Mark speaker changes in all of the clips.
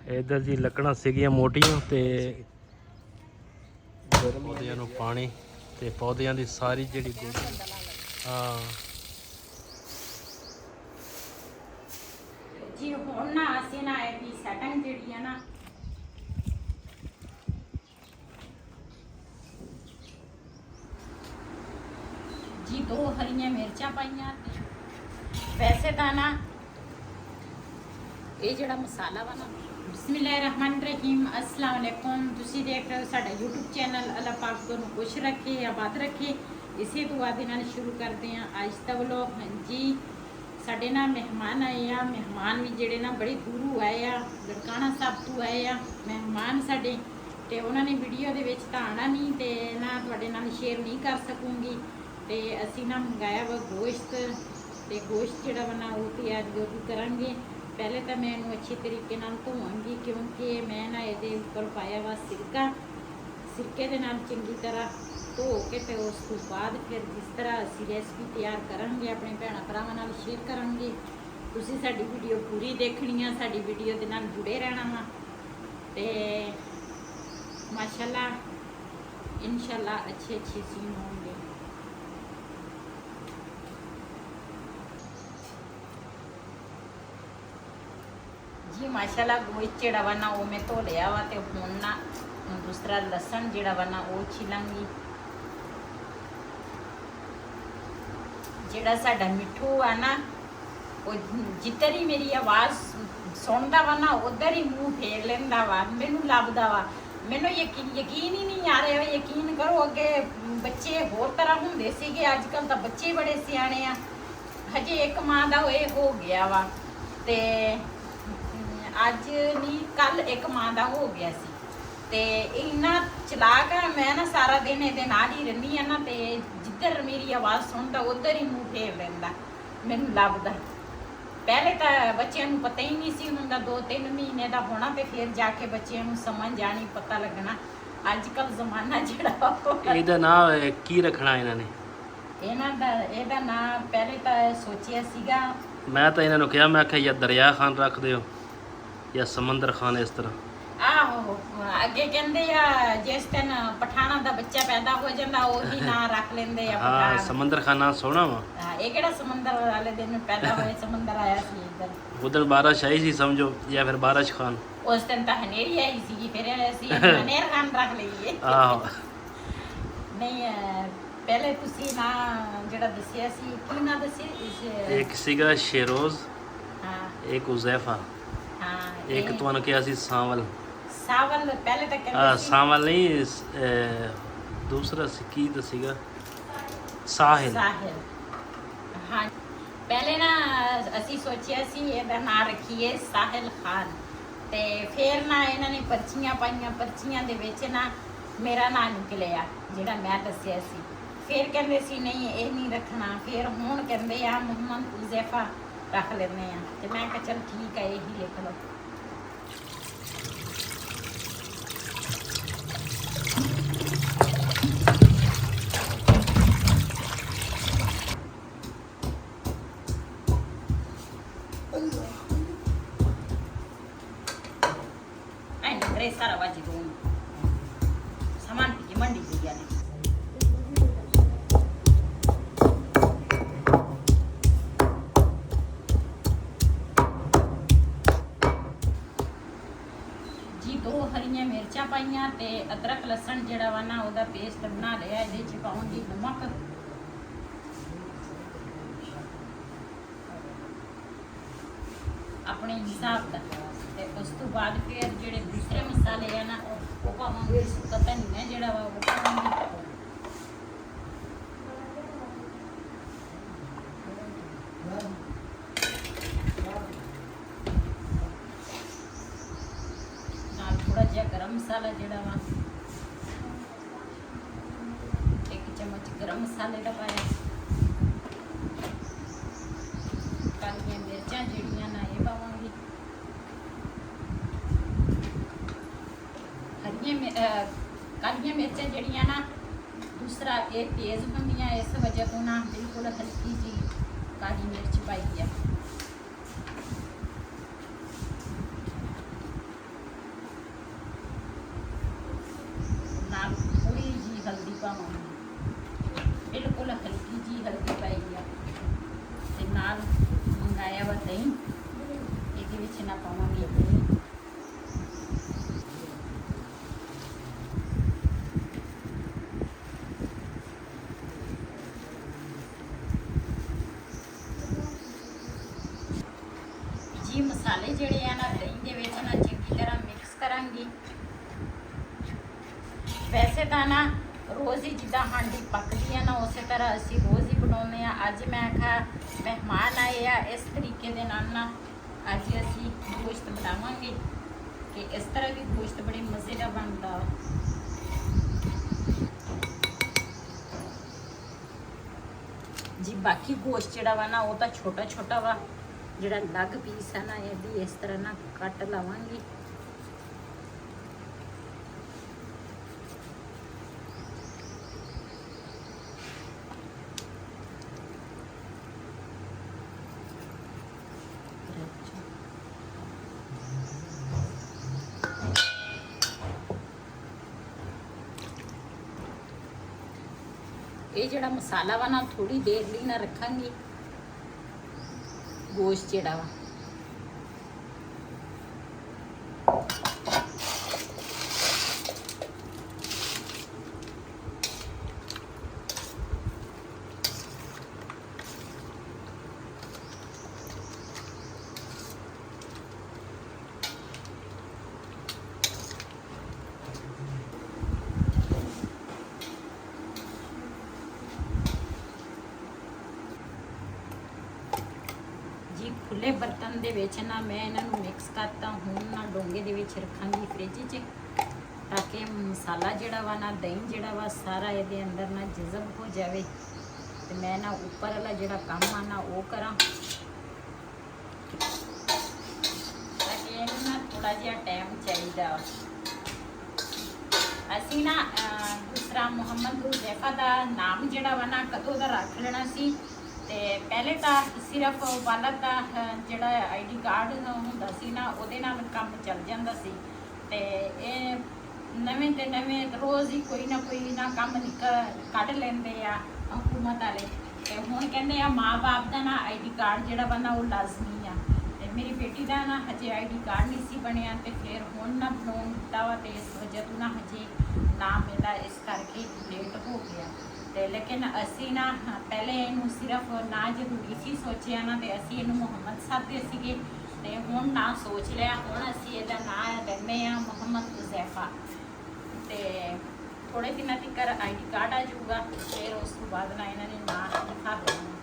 Speaker 1: इधर जी लकड़ा सीगियां मोटियां ते पौधियां नूं पानी ते पौधियां दी सारी जिहड़ी हाँ
Speaker 2: जी हुण ना असीं ना इहदी सैटिंग जिहड़ी है ना जी 2 हरियां मिर्चां पाइयां वैसे तां ना ये जिहड़ा मसाला वा ना बिस्मिल्लाहिर्रहमानिर्रहीम अस्सलाम वालेकुम तुसीं देख रहे हो साडा यूट्यूब चैनल अल्लाह पाक तुहानूं खुश रखे आबाद रखे इसी दुआ दे नाल शुरू करते हैं आज दा व्लॉग। हाँ जी साडे ना मेहमान आए आ मेहमान भी जिहड़े ना बड़ी दूरों आए आ ननकाना साहब तो आए आ मेहमान साडे ते उन्हां ने वीडियो दे विच तां आना नहीं ते ना तुहाडे नाल शेयर नहीं कर सकूँगी ते असीं ना मंगाया वा गोश्त ते गोश्त जिहड़ा वा ना वो तैयार जो भी करांगे। पहले तो मैं इनू अच्छे तरीके नाल धोवांगी क्योंकि मैं ना ये उपर पाया वा सिरका सिरके दे नाल चंगी तरह धो के ते उस तो बाद फिर जिस तरह असी रेसिपी तैयार करांगे अपने भैणा भरावां नाल शेयर करांगे। तुसीं साडी वीडियो पूरी देखनी आ साडी वीडियो दे नाल जुड़े रहना वा ते माशाअल्लाह इंशाअल्लाह अच्छे सीन होंगे। जी माशाल्लाह गोश्त जिहड़ा वा ना वो मैं धो लिया वा ते हुण ना दूसरा लसन जिहड़ा वा ना वो छिलांगी। जिहड़ा साडा मिठू आ ना वो जिधर ही मेरी आवाज़ सुनदा वा ना उधर ही मूँह फेर लैंदा वा मैनू लभदा वा मैनू यकीन ही नहीं आ रहा। यकीन करो अगे बच्चे होर तरह हुंदे सीगे अजकल तो बच्चे बड़े सियाणे आ हजे एक माँ दा ये हो गया वा ते अज नहीं कल एक माँ का हो गया सी ते इन्ना चलाक है मैं ना सारा दिन ये नाल ही रहनी है ना ते जिधर मेरी आवाज़ सुनता उधर ही मुँह फेर लैंदा मैनू लभदा। पहले तो बच्चों को पता ही नहीं सी हुंदा 2-3 महीने का होना तो फिर जाके बच्चों को समझ आनी पता लगना। अजकल जमाना जिहड़ा
Speaker 1: ਇਹਦਾ ਨਾਂ ਕੀ ਰੱਖਣਾ ਇਹਨਾਂ ਨੇ
Speaker 2: ਇਹਦਾ ਨਾਂ पहले तो सोचिया सीगा
Speaker 1: मैं तो इन्होंने कहा मैं आख्या या दरिया खान रख दो या समंदर खान इस तरह
Speaker 2: आहो अगे कहंदे आ जिस दिन पठाना दा बच्चा पैदा हो जाता उही ना रख लेंदे आ
Speaker 1: हाँ
Speaker 2: पठान।
Speaker 1: समंदर खाना सोना वा
Speaker 2: ये केड़ा समंदर वाले दिन पैदा होए समंदर आया सी इधर
Speaker 1: उधर बारिश आई सी समझो या फिर बारिश खान
Speaker 2: उस दिन तो हनेरी आई सी फिर ऐसी हनेर खान रख लईए
Speaker 1: आहो
Speaker 2: नहीं पहले तुसी ना जेड़ा दसिया सी की ना दसिया
Speaker 1: एक सीगा शेरोज
Speaker 2: हाँ
Speaker 1: एक उजैफा
Speaker 2: हाँ
Speaker 1: एक तुहानू कहा सी सांवल
Speaker 2: सावल पहले तो कहंदे सी
Speaker 1: सांवल नहीं दूसरा की दसीगा साहिल
Speaker 2: साहिल हाँ पहले ना असी सोचिया सी ਇਹਦਾ ਨਾਂ रखिए साहिल खान ते फिर ना इन्हों ने पर्चियां पाइयां पर्चियां दे विच ना मेरा नाम निकलिया जिहड़ा मैं दसिया सी फिर कहंदे सी नहीं ये नहीं रखना फिर हुण कहंदे आ मोहम्मद उजैफा रख लेने आ ते मैं कहा चल ठीक है यही लिख लो। सारा बाजी दूँ सामान की मंडी से गया जी 2 हरियां मिर्चां पाइयां ते अदरक लसन जिहड़ा वा ना ओहदा पेस्ट बना लिया इहदे च पाऊंगी नमक अपने हिसाब का ते उस तो बाद फिर जिहड़े दूसरे मसाले है ना वो पावांगे सुक्का धनिया जिहड़ा वा वो पावांगे नाल थोड़ा जिहा गरम मसाला जिहड़ा वा 1 चम्मच गरम मसाले का पाया कालियां मिर्चां जिहड़ियां ना ये पावांगी कालियां मिर्चां जिहड़ियां ना दूसरा ये तेज़ होंदियां इस वजह तो ना बिल्कुल हल्की जी काली मिर्च पाई है। ਪਾਵਾਂਗੀ। ਬਿਲਕੁਲ ਹਲਕੀ ਜੀ ਹਲਦੀ ਪਾਈ ਆ ਤੇ ਨਾਲ ਮੰਗਾਇਆ ਵਾ ਦਹੀਂ, ਇਹਦੇ ਵਿੱਚ ਨਾ ਪਾਵਾਂਗੇ ਦਹੀਂ। ਜੀ ਮਸਾਲੇ ਜਿਹੜੇ ਆ ਨਾ ਦਹੀਂ ਦੇ ਵਿੱਚ ਨਾ ਚੰਗੀ ਤਰ੍ਹਾਂ ਮਿਕਸ ਕਰਾਂਗੀ। ਵੈਸੇ ਤਾਂ ਨਾ ਰੋਜ਼ ਹੀ ਜਿੱਦਾਂ ਹਾਂਡੀ ਪੱਕਦੀ ਆ ਨਾ ਉਸੇ ਤਰ੍ਹਾਂ ਅਸੀਂ ਰੋਜ਼ ਹੀ ਬਣਾਉਂਦੇ ਆ। ਅੱਜ ਮੈਂ ਕਿਹਾ ਮਹਿਮਾਨ ਆਏ ਆ, ਇਸ ਤਰੀਕੇ ਦੇ ਨਾਲ ਨਾ ਅੱਜ ਅਸੀਂ ਗੋਸ਼ਤ ਬਣਾਵਾਂਗੇ ਕਿ ਇਸ ਤਰ੍ਹਾਂ ਵੀ ਗੋਸ਼ਤ ਬੜੇ ਮਜ਼ੇ ਦਾ ਬਣਦਾ। ਜੀ ਬਾਕੀ ਗੋਸ਼ਤ ਜਿਹੜਾ ਵਾ ਨਾ ਉਹ ਤਾਂ ਛੋਟਾ ਛੋਟਾ ਵਾ, ਜਿਹੜਾ ਅਲੱਗ ਪੀਸ ਹੈ ਨਾ ਇਹ ਵੀ ਇਸ ਤਰ੍ਹਾਂ ਨਾ ਕੱਟ ਲਵਾਂਗੀ। ਇਹ ਜਿਹੜਾ ਮਸਾਲਾ ਵਾ ਨਾ ਥੋੜੀ ਦੇਰ ਲਈ ਨਾ ਰੱਖਾਂਗੀ। ਗੋਸ਼ਤ ਜਿਹੜਾ ਵਾ ਖੁੱਲੇ ਬਰਤਨ ਦੇ ਵਿੱਚ ਨਾ ਮੈਂ ਇਹਨਾਂ ਨੂੰ ਮਿਕਸ ਕਰਤਾ। ਹੁਣ ਨਾ ਡੋਂਗੇ ਦੇ ਵਿੱਚ ਰੱਖਾਂਗੀ ਫ੍ਰਿਜ 'ਚ, ਤਾਂ ਕਿ ਮਸਾਲਾ ਜਿਹੜਾ ਵਾ ਨਾ ਦਹੀਂ ਜਿਹੜਾ ਵਾ ਸਾਰਾ ਇਹਦੇ ਅੰਦਰ ਨਾ ਜਜ਼ਬ ਹੋ ਜਾਵੇ ਤੇ ਮੈਂ ਨਾ ਉੱਪਰ ਵਾਲਾ ਜਿਹੜਾ ਕੰਮ ਆ ਨਾ ਉਹ ਕਰਾਂ, ਤਾਂ ਕਿ ਇਹਨੂੰ ਨਾ ਥੋੜਾ ਜਿਹਾ ਟਾਈਮ ਚਾਹੀਦਾ। ਅਸੀਂ ਨਾ ਦੂਸਰਾ ਮੁਹੰਮਦ ਹੁਜ਼ੈਫਾ ਦਾ ਨਾਮ ਜਿਹੜਾ ਵਾ ਨਾ ਕਦੋਂ ਦਾ ਰੱਖ ਲੈਣਾ ਸੀ। ਤੇ ਪਹਿਲੇ ਤਾਂ ਸਿਰਫ ਵਾਲਦ ਦਾ ਜਿਹੜਾ ਆਈਡੀ ਕਾਰਡ ਹੁੰਦਾ ਸੀ ਨਾ ਉਹਦੇ ਨਾਲ ਕੰਮ ਚੱਲ ਜਾਂਦਾ ਸੀ। ਤੇ ਇਹ ਨਵੇਂ ਤੇ ਨਵੇਂ ਰੋਜ਼ ਹੀ ਕੋਈ ਨਾ ਕੰਮ ਕੱਢ ਲੈਂਦੇ ਆ ਹਕੂਮਤ ਵਾਲੇ। ਤੇ ਹੁਣ ਕਹਿੰਦੇ ਆ ਮਾਂ ਬਾਪ ਦਾ ਨਾ ਆਈਡੀ ਕਾਰਡ ਜਿਹੜਾ ਵਾ ਨਾ ਉਹ ਲਾਜ਼ਮੀ ਆ। ਤੇ ਮੇਰੀ ਬੇਟੀ ਦਾ ਨਾ ਹਜੇ ਆਈਡੀ ਕਾਰਡ ਨਹੀਂ ਸੀ ਬਣਿਆ ਤੇ ਫਿਰ ਹੁਣ ਨਾ ਬਣਾਉਣ ਦਿੱਤਾ ਵਾ, ਤੇ ਇਸ ਵਜ੍ਹਾ ਤੋਂ ਨਾ ਹਜੇ ਨਾਮ ਇਹਦਾ ਇਸ ਕਰਕੇ ਲੇਟ ਹੋ ਗਿਆ। ਤੇ ਲੇਕਿਨ ਅਸੀਂ ਨਾ ਪਹਿਲੇ ਇਹਨੂੰ ਸਿਰਫ ਨਾ ਜ਼ਰੂਰੀ ਸੀ ਸੋਚਿਆ ਨਾ, ਤੇ ਅਸੀਂ ਇਹਨੂੰ ਮੁਹੰਮਦ ਸਾਦੇ ਸੀਗੇ। ਤੇ ਹੁਣ ਨਾ ਸੋਚ ਲਿਆ, ਹੁਣ ਅਸੀਂ ਇਹਦਾ ਨਾਂ ਦਿੰਦੇ ਆ ਮੁਹੰਮਦ ਹੁਜ਼ੈਫਾ। ਤੇ ਥੋੜੇ ਦਿਨਾਂ ਤੱਕ ਆਈਡੀ ਕਾਰਡ ਆ ਜਾਊਗਾ, ਫਿਰ ਉਸ ਤੋਂ ਬਾਅਦ ਨਾ ਇਹਨਾਂ ਨੇ ਨਾਂ ਲਿਖਾ ਦੇਣਾ।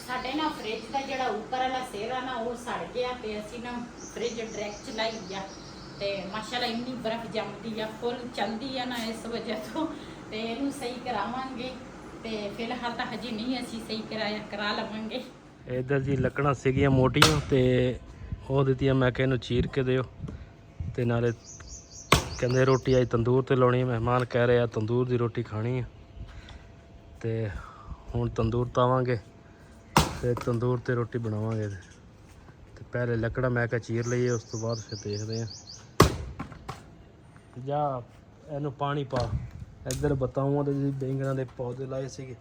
Speaker 2: ਸਾਡੇ ਨਾ ਫ੍ਰਿਜ ਦਾ ਜਿਹੜਾ ਉੱਪਰ ਵਾਲਾ ਸਿਰ ਆ ਨਾ ਉਹ ਸੜ ਗਿਆ, ਤੇ ਅਸੀਂ ਨਾ ਫ੍ਰਿਜ ਡਾਇਰੈਕਟ ਚਲਾਈ ਆ। ਤੇ ਮਾਸ਼ਾਅੱਲਾ ਇੰਨੀ ਬਰਫ਼ ਜੰਮਦੀ ਆ, ਫੁੱਲ ਚਲਦੀ ਆ ਨਾ ਇਸ ਵਜ੍ਹਾ ਤੋਂ। ਤੇ ਇਹਨੂੰ ਸਹੀ ਕਰਾਵਾਂਗੇ, ਤੇ ਫਿਲਹਾਲ ਤਾਂ ਹਜੇ ਨਹੀਂ ਅਸੀਂ ਸਹੀ ਕਰਾ ਲਵਾਂਗੇ।
Speaker 1: ਇੱਧਰ ਜੀ ਲੱਕੜਾਂ ਸੀਗੀਆਂ ਮੋਟੀਆਂ ਤੇ ਉਹ ਦਿੱਤੀਆਂ, ਮੈਂ ਕਿਹਾ ਇਹਨੂੰ ਚੀਰ ਕੇ ਦਿਓ। ਤੇ ਨਾਲੇ ਕਹਿੰਦੇ ਰੋਟੀ ਅੱਜ ਤੰਦੂਰ ਤੇ ਲਾਉਣੀ, ਮਹਿਮਾਨ ਕਹਿ ਰਹੇ ਆ ਤੰਦੂਰ ਦੀ ਰੋਟੀ ਖਾਣੀ ਆ। ਤੇ ਹੁਣ ਤੰਦੂਰ ਤਾਵਾਂਗੇ ਤੇ ਤੰਦੂਰ ਤੇ ਰੋਟੀ ਬਣਾਵਾਂਗੇ। ਤੇ ਪਹਿਲੇ ਲੱਕੜਾਂ ਮੈਂ ਕਿਹਾ ਚੀਰ ਲਈਏ, ਉਸ ਤੋਂ ਬਾਅਦ ਫਿਰ ਦੇਖਦੇ ਆ। ਜਾ ਇਹਨੂੰ ਪਾਣੀ ਪਾ। ਇੱਧਰ ਬਤਾਊਆਂ ਦੇ ਬੈਂਗਣਾਂ ਦੇ ਪੌਦੇ ਲਾਏ ਸੀਗੇ।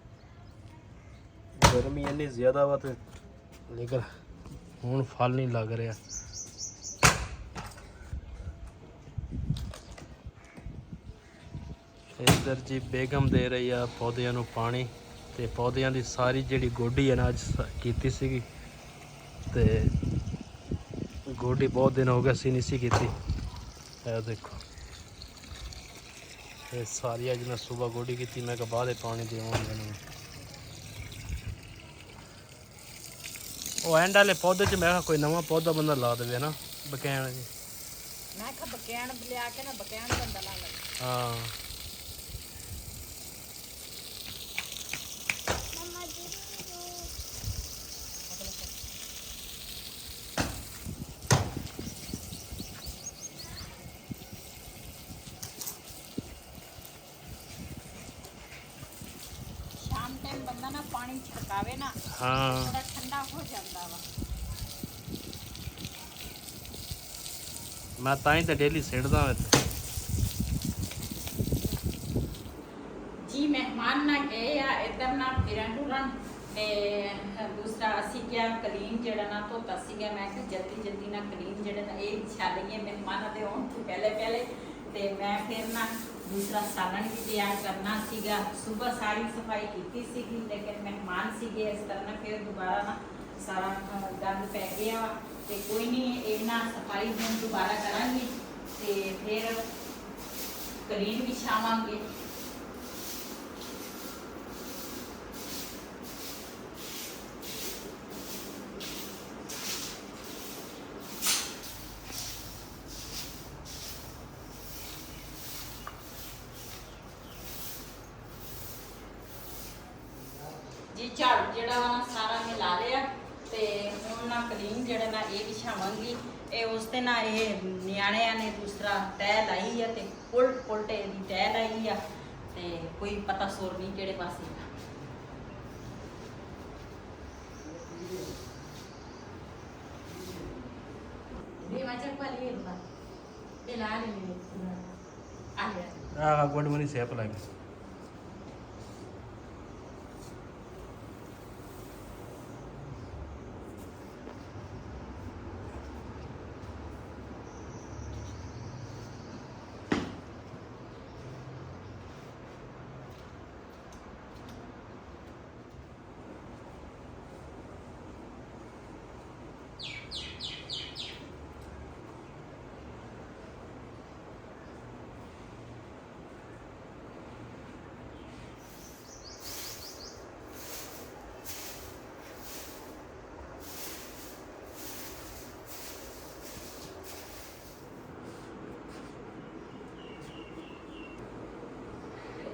Speaker 1: ਗਰਮੀ ਇੰਨੀ ਜ਼ਿਆਦਾ ਵਾ ਤੇ ਲੇਕਿਨ ਹੁਣ ਫਲ ਨਹੀਂ ਲੱਗ ਰਿਹਾ। ਇੱਧਰ ਜੀ ਬੇਗਮ ਦੇ ਰਹੀ ਆ ਪੌਦਿਆਂ ਨੂੰ ਪਾਣੀ। ਤੇ ਪੌਦਿਆਂ ਦੀ ਸਾਰੀ ਜਿਹੜੀ ਗੋਡੀ ਹੈ ਨਾ ਅੱਜ ਕੀਤੀ ਸੀਗੀ, ਤੇ ਗੋਡੀ ਬਹੁਤ ਦਿਨ ਹੋ ਗਏ ਅਸੀਂ ਨਹੀਂ ਸੀ ਕੀਤੀ। ਇਹ ਦੇਖੋ ਇਹ ਸਾਰੀ ਅੱਜ ਮੈਂ ਸਵੇਰ ਗੋਡੀ ਕੀਤੀ, ਮੈਂ ਕਿਹਾ ਬਾਅਦ ਪਾਣੀ ਦੇਵਾਂਗਾ ਇਹਨਾਂ ਨੂੰ। ਉਹ ਐਂਡ ਵਾਲੇ ਪੌਦੇ 'ਚ ਮੈਂ ਕਿਹਾ ਕੋਈ ਨਵਾਂ ਪੌਦਾ ਬੰਦਾ ਲਾ ਦੇਵੇ ਨਾ, ਬਕੈਣ ਜੀ।
Speaker 2: ਮੈਂ ਕਿਹਾ ਬਕੈਣ ਲਿਆ ਕੇ ਨਾ ਬਕੈਣ ਬੰਦਾ ਲਾ ਲਵੇ।
Speaker 1: ਹਾਂ
Speaker 2: ਸ਼ਾਮ ਟਾਈਮ ਬੰਦਾ ਨਾ ਪਾਣੀ ਛਿੜਕਾਵੇ ਨਾ
Speaker 1: ਹਾਂ
Speaker 2: ਥੋੜਾ ਠੰਡਾ ਹੋ ਜਾਂਦਾ ਵਾ।
Speaker 1: ਮੈਂ ਤਾਂ ਹੀ ਤਾਂ ਡੇਲੀ ਸਿੱਟਦਾ ਇੱਥੇ।
Speaker 2: ਜੀ ਮਹਿਮਾਨ ਨਾ ਗਏ ਆ ਇੱਧਰ ਨਾ ਫਿਰਨ ਟੁਰਨ ਤੇ ਦੂਸਰਾ ਅਸੀਂ ਕਿਹਾ ਕਲੀਨ ਜਿਹੜਾ ਨਾ ਧੋਤਾ ਸੀਗਾ, ਮੈਂ ਕਿਹਾ ਜਲਦੀ ਜਲਦੀ ਨਾ ਕਲੀਨ ਜਿਹੜਾ ਨਾ ਇਹ ਵਿਛਾ ਲਈਏ ਮਹਿਮਾਨਾਂ ਦੇ ਆਉਣ ਤੋਂ ਪਹਿਲੇ ਤੇ ਮੈਂ ਫਿਰ ਨਾ ਦੂਸਰਾ ਸਾਲਣ ਵੀ ਤਿਆਰ ਕਰਨਾ ਸੀਗਾ। ਸਵੇਰ ਸਾਰੀ ਸਫਾਈ ਕੀਤੀ ਸੀਗੀ ਲੇਕਿਨ ਮਹਿਮਾਨ ਸੀਗੇ ਇਸ ਤਰ੍ਹਾਂ ਨਾ ਫਿਰ ਦੁਬਾਰਾ ਨਾ ਸਾਰਾ ਗੰਦ ਪੈ ਗਿਆ ਤੇ ਕੋਈ ਨਹੀਂ ਇਹਨਾਂ ਸਫਾਈ ਹੁਣ ਦੁਬਾਰਾ ਕਰਾਂਗੇ ਤੇ ਫਿਰ ਕਲੀਨ ਵਿਛਾਵਾਂਗੇ। ਜੀ ਝਾੜੂ ਜਿਹੜਾ ਵਾ ਨਾ ਸਾਰਾ ਮਿਲਾ ਲਿਆ ਤੇ ਹੁਣ ਨਾ ਕਲੀਨ ਜਿਹੜਾ ਨਾ ਇਹ ਵਿਛਾਵਾਂਗੀ। ਇਹ ਉਸ ਤੇ ਨਾ ਇਹ ਨਿਆਣਿਆਂ ਨੇ ਦੂਸਰਾ ਤਹਿ ਲਾਈ ਆ ਤੇ ਉਲਟੇ ਦੀ ਤਹਿ ਲਾਈ ਆ ਤੇ ਕੋਈ ਪਤਾ ਸੋਰ ਨਹੀਂ ਕਿਹੜੇ ਪਾਸੇ। ਇਹ ਵਾਜਰ ਵਾਲੀ ਇਹ ਬਾ ਇਹ ਲਾ ਲੈਣੀ ਆ ਗਿਆ
Speaker 1: ਆ ਗੁੱਡ ਮਨੀ ਸੇਪ ਲੱਗ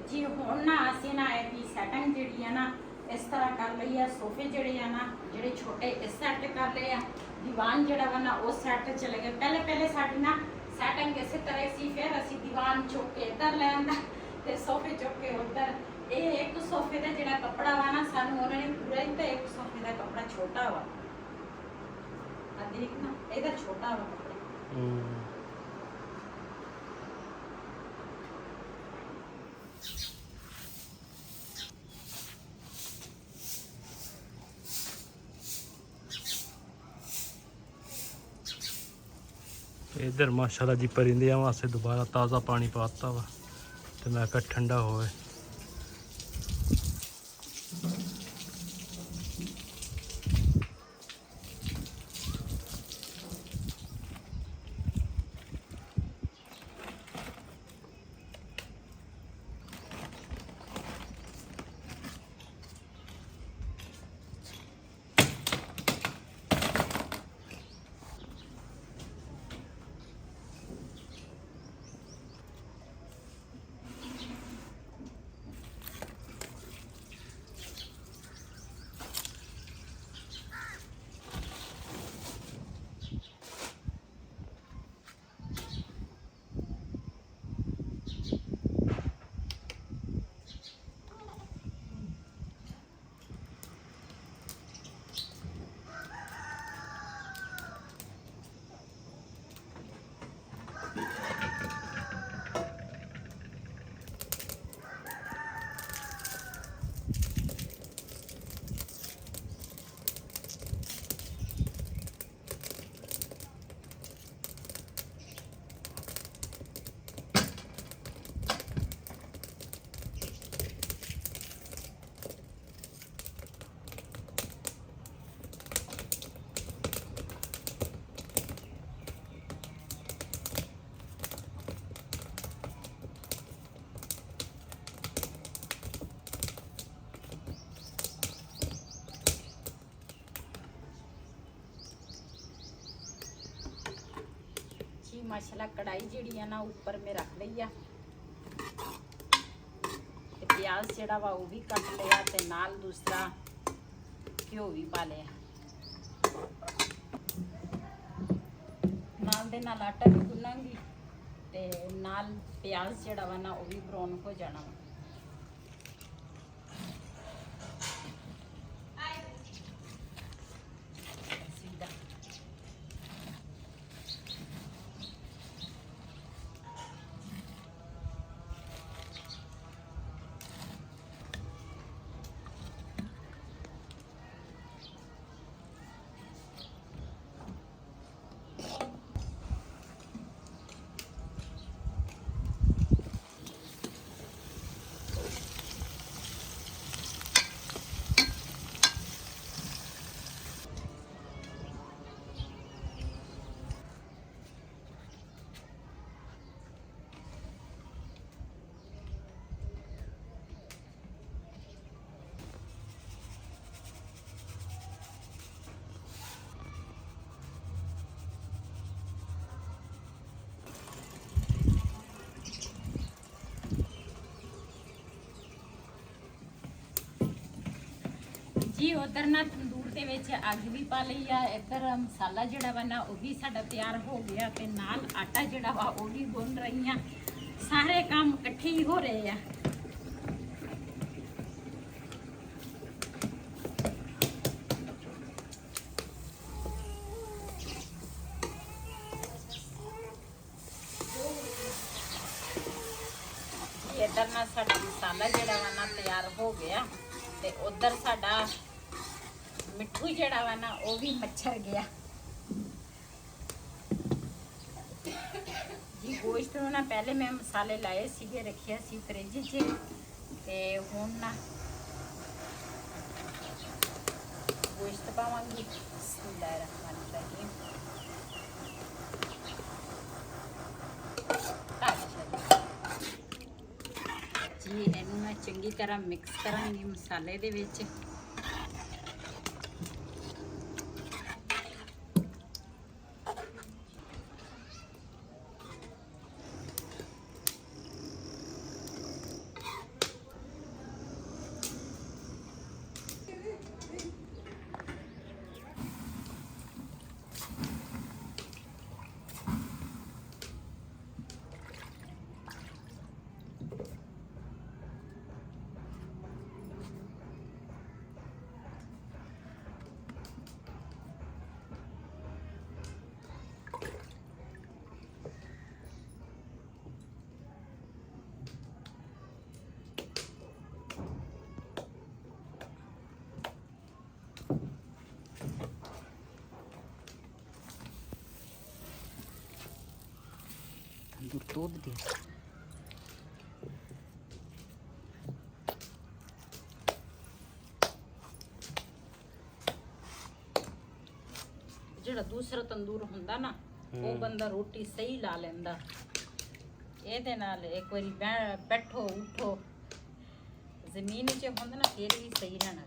Speaker 2: ਜੀ ਹੁਣ ਨਾ ਅਸੀਂ ਨਾ ਇਹਦੀ ਸੈਟਿੰਗ ਜਿਹੜੀ ਆ ਨਾ ਇਸ ਤਰ੍ਹਾਂ ਕਰ ਲਈ ਆ। ਸੋਫੇ ਜਿਹੜੇ ਆ ਨਾ ਜਿਹੜੇ ਛੋਟੇ ਇਸ ਸੈੱਟ ਕਰ ਲਏ ਆ। ਦੀਵਾਨ ਜਿਹੜਾ ਵਾ ਨਾ ਉਹ ਸੈੱਟ ਚਲੇ ਗਏ। ਪਹਿਲੇ ਸਾਡੀ ਨਾ ਸੈਟਿੰਗ ਇਸੇ ਤਰ੍ਹਾਂ ਸੀ, ਫਿਰ ਅਸੀਂ ਦੀਵਾਨ ਚੁੱਕ ਕੇ ਇੱਧਰ ਲੈ ਆਂਦਾ ਤੇ ਸੋਫੇ ਚੁੱਕ ਕੇ ਉੱਧਰ। ਇਹ ਇੱਕ ਸੋਫੇ ਦਾ ਜਿਹੜਾ ਕੱਪੜਾ ਵਾ ਨਾ ਸਾਨੂੰ ਉਹਨਾਂ ਨੇ ਪੂਰਾ ਹੀ ਤਾਂ ਇੱਕ ਸੋਫੇ ਦਾ ਕੱਪੜਾ ਛੋਟਾ ਵਾ ਆ ਦੇਖ ਨਾ ਇਹਦਾ ਛੋਟਾ ਵਾ ਕੱਪੜਾ।
Speaker 1: इधर माशाल्लाह जी परिंदियां वास्ते दोबारा ताज़ा पानी पाता वा तो मैं कहा ठंडा होवे।
Speaker 2: माशाल्लाह कढ़ाई जी ना उपर में रख ली आ ते प्याज जड़ा वा भी कट लिया ते नाल दूसरा घ्यो भी पा लिया नाल दे नाल आटा भी गुनांगी ते नाल प्याज जड़ा वा ना भी ब्राउन हो जाना वा। ਜੀ ਉਧਰ ਨਾ ਤੰਦੂਰ ਦੇ ਵਿੱਚ ਅੱਗ ਵੀ ਪਾ ਲਈ ਆ। ਇੱਧਰ ਮਸਾਲਾ ਜਿਹੜਾ ਵਾ ਨਾ ਉਹ ਵੀ ਸਾਡਾ ਤਿਆਰ ਹੋ ਗਿਆ ਤੇ ਨਾਲ ਆਟਾ ਜਿਹੜਾ ਵਾ ਉਹ ਵੀ ਗੁੰਨ ਰਹੀ ਆ। ਸਾਰੇ ਕੰਮ ਇਕੱਠੇ ਹੀ ਹੋ ਰਹੇ ਆ। ਇੱਧਰ ਨਾ ਸਾਡਾ ਮਸਾਲਾ ਜਿਹੜਾ ਵਾ ਨਾ ਤਿਆਰ ਹੋ ਗਿਆ ਤੇ ਉਧਰ ਸਾਡਾ ਮਿੱਠੂ ਜਿਹੜਾ ਵਾ ਨਾ ਉਹ ਵੀ ਮੱਛਰ ਗਿਆ ਜੀ। ਗੋਸ਼ਤ ਨੂੰ ਨਾ ਪਹਿਲੇ ਮੈਂ ਮਸਾਲੇ ਲਾਏ ਸੀਗੇ, ਰੱਖਿਆ ਸੀ ਫ੍ਰਿਜ 'ਚ ਤੇ ਹੁਣ ਨਾ ਗੋਸ਼ਤ ਪਾਵਾਂਗੀ। ਬਿਸਮਿਲ੍ਲਾਹਿਰਰਹਿਮਾਨਿਰਰਹੀਮ। ਜੀ ਇਹਨੂੰ ਮੈਂ ਚੰਗੀ ਤਰ੍ਹਾਂ ਮਿਕਸ ਕਰਾਂਗੀ ਮਸਾਲੇ ਦੇ ਵਿੱਚ। ਤੰਦੂਰ ਤੋੜ ਦੇ। ਜਿਹੜਾ ਦੂਸਰਾ ਤੰਦੂਰ ਹੁੰਦਾ ਨਾ ਉਹ ਬੰਦਾ ਰੋਟੀ ਸਹੀ ਲਾ ਲੈਂਦਾ। ਇਹਦੇ ਨਾਲ ਇੱਕ ਵਾਰੀ ਬੈਠੋ ਉਠੋ ਜ਼ਮੀਨ 'ਚ ਹੁੰਦਾ ਨਾ ਫਿਰ ਵੀ ਸਹੀ ਰਹਿਣਾ।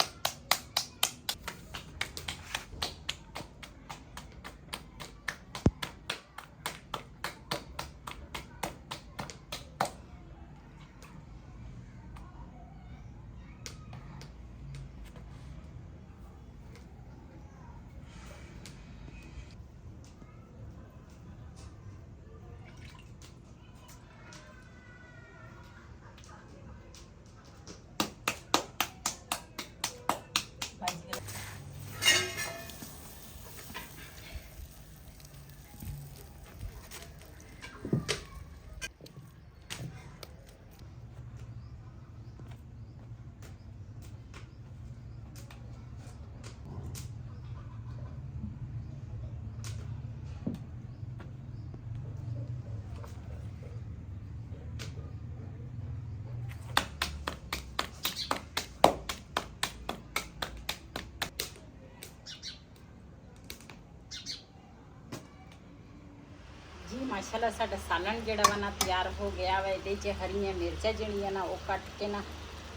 Speaker 2: ਜੀ ਮਾਸ਼ਾਅੱਲਾ ਸਾਡਾ ਸਾਲਣ ਜਿਹੜਾ ਵਾ ਨਾ ਤਿਆਰ ਹੋ ਗਿਆ ਵਾ। ਇਹਦੇ 'ਚ ਹਰੀਆਂ ਮਿਰਚਾਂ ਜਿਹੜੀਆਂ ਨਾ ਉਹ ਕੱਟ ਕੇ ਨਾ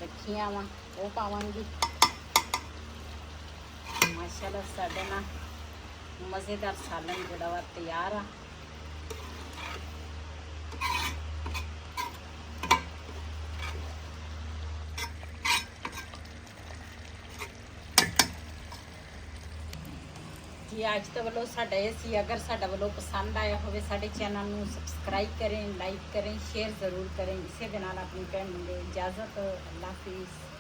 Speaker 2: ਰੱਖੀਆਂ ਵਾ ਉਹ ਪਾਵਾਂਗੀ। ਮਾਸ਼ਾਅੱਲਾ ਸਾਡਾ ਨਾ ਮਜ਼ੇਦਾਰ ਸਾਲਣ ਜਿਹੜਾ ਵਾ ਤਿਆਰ ਆ। ਜੀ ਅੱਜ ਤੋਂ ਵੱਲੋਂ ਸਾਡਾ ਇਹ ਸੀ। ਅਗਰ ਸਾਡਾ ਵੱਲੋਂ ਪਸੰਦ ਆਇਆ ਹੋਵੇ ਸਾਡੇ ਚੈਨਲ ਨੂੰ ਸਬਸਕ੍ਰਾਈਬ ਕरें, ਲਾਈਕ करें, शेयर ज़रूर करें। इसे ਦੇ ਨਾਲ ਆਪਣੀ ਭੈਣ ਨੂੰ ਦੇ ਇਜਾਜ਼ਤ। ਅੱਲਾਹ ਹਾਫਿਜ਼।